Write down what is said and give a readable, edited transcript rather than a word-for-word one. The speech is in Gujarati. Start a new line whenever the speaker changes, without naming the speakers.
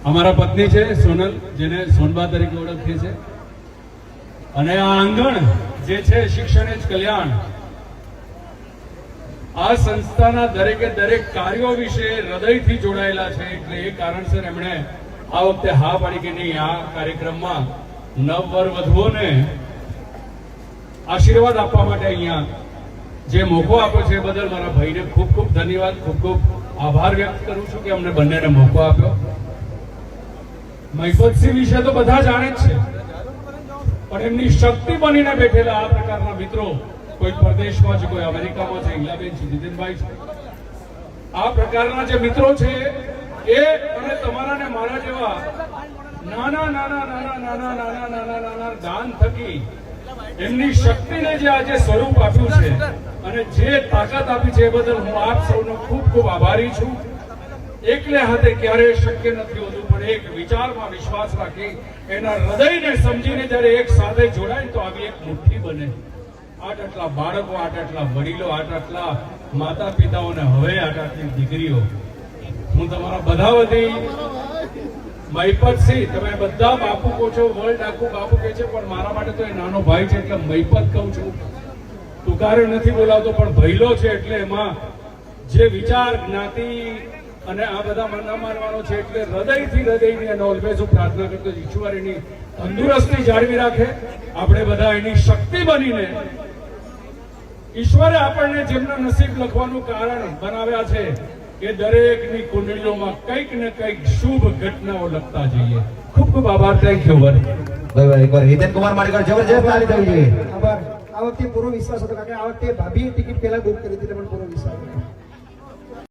અમારા પત્ની છે સોનલ, જેને સોનબા તરીકે ઓળખીએ છે, અને આ આંગણ જે છે શિક્ષણ જ કલ્યાણ, આ સંસ્થાના દરેકે દરેક કાર્યો વિશે હૃદયથી જોડાયેલા છે. એટલે એ કારણસર એમણે આ વખતે હા પાડી કે નહીં, આ કાર્યક્રમમાં નવવર વધુઓને આશીર્વાદ આપવા માટે અહીંયા જે મોકો આપ્યો છે એ બદલ મારા ભાઈને ખૂબ ખૂબ ધન્યવાદ, ખૂબ ખૂબ આભાર વ્યક્ત કરું છું કે અમને બંનેને મોકો આપ્યો. મહિપતસિંહ વિશે તો બધા જાણે જ છે, પણ એમની શક્તિ બનીને બેઠેલા આ પ્રકારના મિત્રો, કોઈ પરદેશમાં છે, કોઈ અમેરિકામાં છે, ઈલાબેન છે, જીતેનભાઈ છે, આ પ્રકારના જે મિત્રો છે એ અને તમારા ને મારા જેવા નાના નાના નાના નાના નાના નાના નાના દાન થકી એમની શક્તિને જે આજે સ્વરૂપ આપ્યું છે અને જે તાકાત આપી છે એ બદલ હું આપ સૌનો ખૂબ ખૂબ આભારી છું. એકલે હાથે ક્યારેય શક્ય નથી હોતું, પણ એક વિચારમાં વિશ્વાસ રાખી એના હૃદયને સમજીને જયારે એક સાથે જોડાય તો આવી એક મુઠ્ઠી બને. આટલા બાળકો, આટલા વડીલો, આટલા માતા પિતાઓને હવે આટલી દીકરીઓ, હું તમારા બધા વતી મહિપતસિંહ, તમે બધા બાપુ કહો છો, વર્લ્ડ આખું બાપુ કહે છે, પણ મારા માટે તો એ નાનો ભાઈ છે એટલે મહિપત કહું છું. તુકારે નથી બોલાવતો, પણ ભૈલો છે એટલે એમાં જે વિચાર જ્ઞાતિ અને આ બધા મનના માનવાનો છે એટલે હૃદયની અને ઓલવેઝ હું પ્રાર્થના કરતો ઈશ્વર એની તંદુરસ્તી જાળવી રાખે. આપણે બધા એની શક્તિ બનીને ઈશ્વરે આપણને જેમના નસીબ લખવાનું કારણ બનાવ્યા છે એ દરેકની કુંડળીઓમાં કંઈક ને કંઈક શુભ ઘટનાઓ લખતા જઈએ. ખૂબ ખૂબ આભાર. Thank you.
એકવાર હિતેન કુમાર માડકર જબરજસ્ત તાળી થવી જોઈએ.
આભાર. આ વખતે પૂરો વિશ્વાસ હતો, કારણ કે આ વખતે ભાભીએ ટિકિટ પહેલા બુક કરી હતી, એટલે પણ પૂરો વિશ્વાસ હતો.